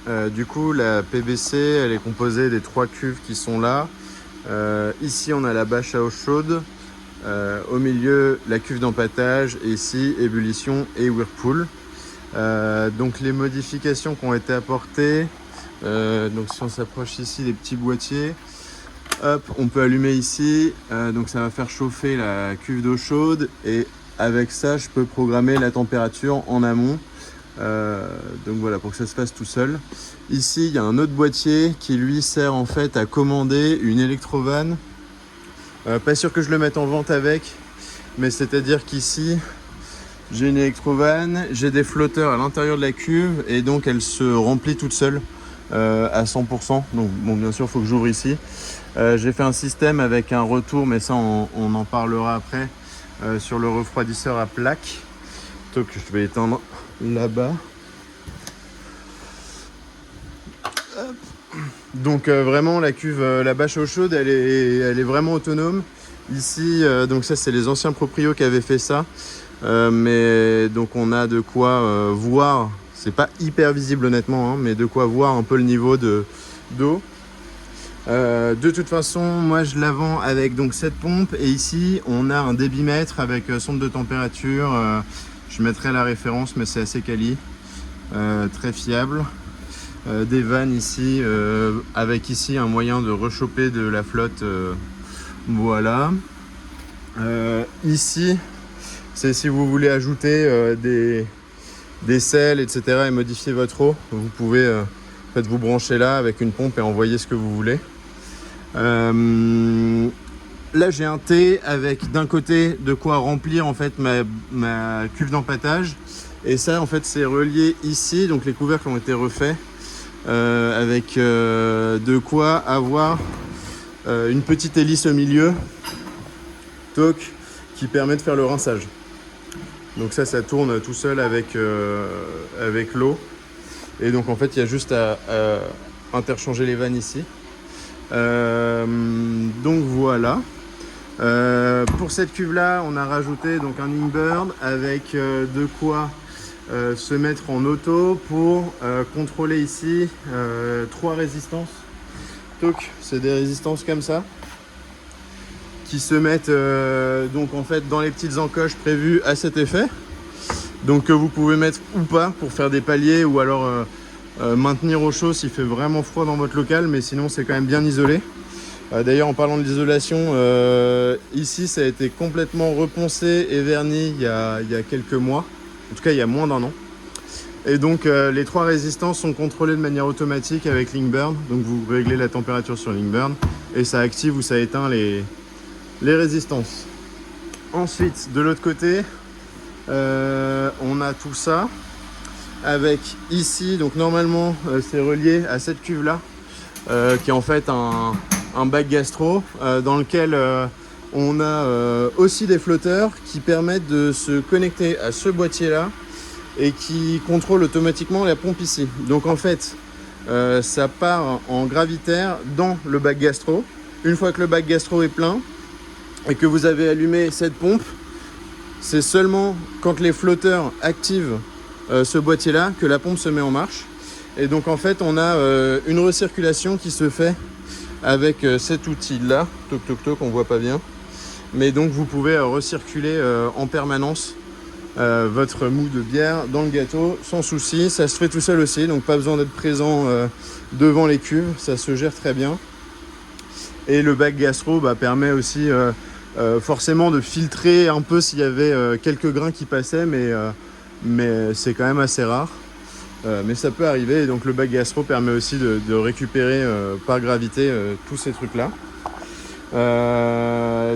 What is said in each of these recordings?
Du coup, la PBC, elle est composée des 3 cuves qui sont là. Ici, on a la bâche à eau chaude. Au milieu, la cuve d'empâtage. Et ici, ébullition et whirlpool. Donc, les modifications qui ont été apportées. Donc, si on s'approche ici des petits boîtiers, hop, on peut allumer ici. Donc, ça va faire chauffer la cuve d'eau chaude. Et avec ça, je peux programmer la température en amont. Donc voilà, pour que ça se fasse tout seul. Ici, il y a un autre boîtier qui lui sert en fait à commander une électrovanne. Pas sûr que je le mette en vente avec, mais c'est-à-dire qu'ici, j'ai une électrovanne, j'ai des flotteurs à l'intérieur de la cuve et donc elle se remplit toute seule à 100%. Donc bon, bien sûr, il faut que j'ouvre ici. J'ai fait un système avec un retour, mais ça, on en parlera après, sur le refroidisseur à plaque. Donc je vais éteindre là-bas. Donc vraiment la cuve, la bâche à eau chaude, elle est vraiment autonome. Ici, donc ça c'est les anciens proprios qui avaient fait ça. Mais donc on a de quoi voir, c'est pas hyper visible honnêtement, hein, mais de quoi voir un peu le niveau d'eau. De toute façon, moi je la vends avec donc cette pompe et ici on a un débitmètre avec sonde de température. Je mettrai la référence, mais c'est assez quali, très fiable. Des vannes ici, avec ici un moyen de rechoper de la flotte. Voilà. Ici, c'est si vous voulez ajouter des sels, etc. et modifier votre eau, vous pouvez en fait, vous brancher là avec une pompe et envoyer ce que vous voulez. Là j'ai un T avec d'un côté de quoi remplir en fait ma cuve d'empâtage et ça en fait c'est relié ici, donc les couvercles ont été refaits avec de quoi avoir une petite hélice au milieu qui permet de faire le rinçage. Donc ça tourne tout seul avec l'eau et donc en fait il y a juste à interchanger les vannes ici. Donc voilà. Pour cette cuve là on a rajouté donc un inbird avec de quoi se mettre en auto pour contrôler ici 3 résistances. Donc c'est des résistances comme ça qui se mettent donc en fait dans les petites encoches prévues à cet effet, donc que vous pouvez mettre ou pas pour faire des paliers ou alors maintenir au chaud s'il fait vraiment froid dans votre local, mais sinon c'est quand même bien isolé. D'ailleurs en parlant de l'isolation, ici ça a été complètement reponcé et verni il y a quelques mois, en tout cas il y a moins d'1 an. Et donc les 3 résistances sont contrôlées de manière automatique avec Linkburn, donc vous réglez la température sur Linkburn et ça active ou ça éteint les résistances. Ensuite de l'autre côté, on a tout ça avec ici, donc normalement c'est relié à cette cuve là qui est en fait un bac gastro dans lequel on a aussi des flotteurs qui permettent de se connecter à ce boîtier là et qui contrôlent automatiquement la pompe ici. Donc en fait ça part en gravitaire dans le bac gastro. Une fois que le bac gastro est plein et que vous avez allumé cette pompe, c'est seulement quand les flotteurs activent ce boîtier là que la pompe se met en marche. Et donc en fait on a une recirculation qui se fait avec cet outil là, toc, on voit pas bien, mais donc vous pouvez recirculer en permanence votre mou de bière dans le gâteau sans souci. Ça se fait tout seul aussi, donc pas besoin d'être présent devant les cuves, ça se gère très bien. Et le bac gastro permet aussi forcément de filtrer un peu s'il y avait quelques grains qui passaient, mais c'est quand même assez rare. Mais ça peut arriver, et donc le bac gastro permet aussi de récupérer par gravité tous ces trucs là.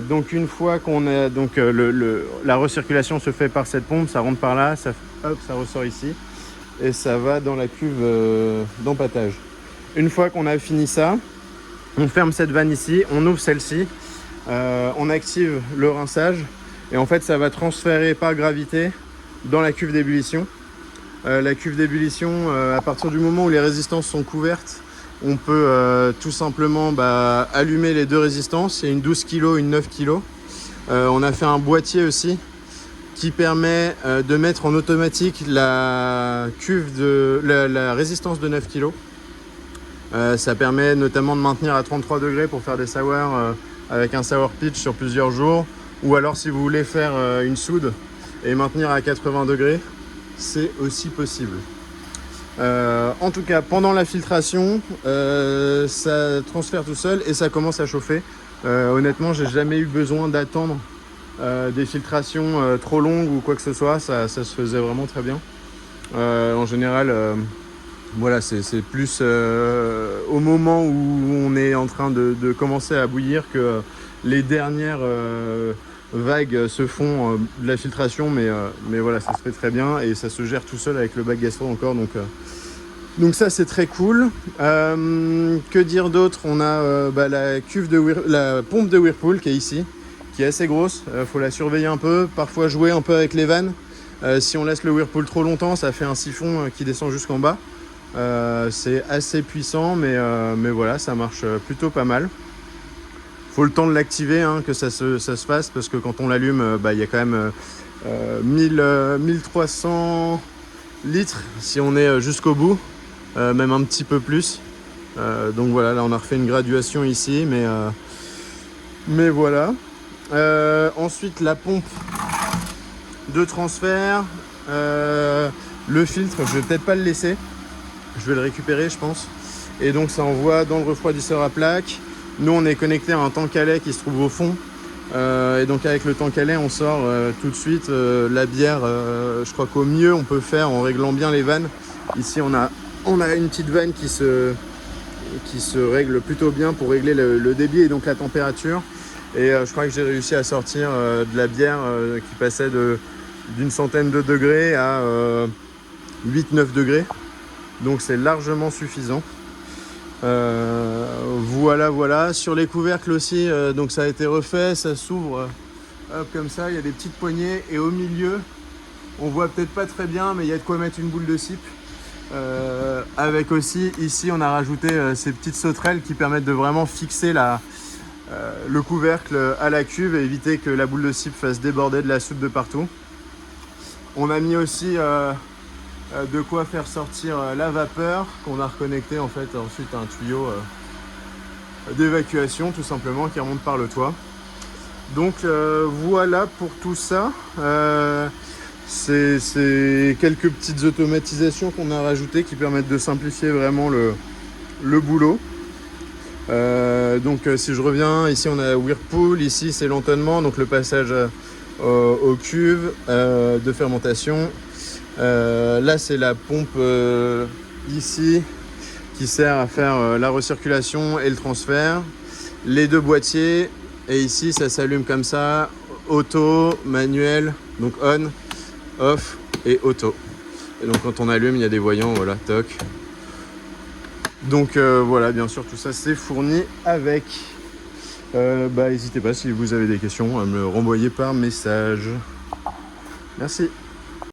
Donc une fois qu'on a donc la recirculation se fait par cette pompe, ça rentre par là, ça ressort ici et ça va dans la cuve d'empâtage. Une fois qu'on a fini ça, on ferme cette vanne ici, on ouvre celle-ci, on active le rinçage et en fait ça va transférer par gravité dans la cuve d'ébullition. La cuve d'ébullition, à partir du moment où les résistances sont couvertes, on peut tout simplement allumer les 2 résistances. Il y a une 12 kg, une 9 kg. On a fait un boîtier aussi qui permet de mettre en automatique la cuve de la résistance de 9 kg. Ça permet notamment de maintenir à 33 degrés pour faire des sours avec un sour pitch sur plusieurs jours, ou alors si vous voulez faire une soude et maintenir à 80 degrés, c'est aussi possible. En tout cas, pendant la filtration, ça transfère tout seul et ça commence à chauffer. Honnêtement, j'ai jamais eu besoin d'attendre des filtrations trop longues ou quoi que ce soit. Ça se faisait vraiment très bien. En général, voilà, c'est plus au moment où on est en train de commencer à bouillir que les dernières vagues se font de la filtration, mais voilà, ça se fait très bien et ça se gère tout seul avec le bac gastro encore, donc ça c'est très cool. Que dire d'autre? On a la pompe de Whirlpool qui est ici, qui est assez grosse, faut la surveiller un peu, parfois jouer un peu avec les vannes. Si on laisse le Whirlpool trop longtemps, ça fait un siphon qui descend jusqu'en bas. C'est assez puissant, mais voilà, ça marche plutôt pas mal. Faut le temps de l'activer, hein, que ça se fasse, parce que quand on l'allume, il y a quand même 1300 litres si on est jusqu'au bout, même un petit peu plus. Donc voilà, là on a refait une graduation ici, mais voilà. Ensuite, la pompe de transfert, le filtre, je vais peut-être pas le laisser, je vais le récupérer, je pense. Et donc ça envoie dans le refroidisseur à plaque. Nous on est connecté à un tank à lait qui se trouve au fond, et donc avec le tank à lait on sort tout de suite la bière. Je crois qu'au mieux on peut faire en réglant bien les vannes. Ici on a une petite vanne qui se règle plutôt bien pour régler le débit et donc la température. Et je crois que j'ai réussi à sortir de la bière qui passait d'une centaine de degrés à 8-9 degrés. Donc c'est largement suffisant. Voilà. Sur les couvercles aussi, donc ça a été refait, ça s'ouvre comme ça, il y a des petites poignées et au milieu, on voit peut-être pas très bien, mais il y a de quoi mettre une boule de cipe. Avec aussi, ici on a rajouté ces petites sauterelles qui permettent de vraiment fixer le couvercle à la cuve et éviter que la boule de cipe fasse déborder de la soupe de partout. On a mis aussi de quoi faire sortir la vapeur qu'on a reconnecté en fait ensuite à un tuyau d'évacuation tout simplement qui remonte par le toit. Donc voilà pour tout ça. C'est quelques petites automatisations qu'on a rajoutées qui permettent de simplifier vraiment le boulot. Donc si je reviens, ici on a Whirlpool, ici c'est l'entonnement, donc le passage aux cuves de fermentation. Là c'est la pompe ici qui sert à faire la recirculation et le transfert. Les deux boîtiers, et ici ça s'allume comme ça, auto, manuel, donc on, off et auto. Et donc quand on allume il y a des voyants, voilà, toc. Donc voilà, bien sûr tout ça c'est fourni avec. N'hésitez pas si vous avez des questions à me le renvoyer par message. Merci.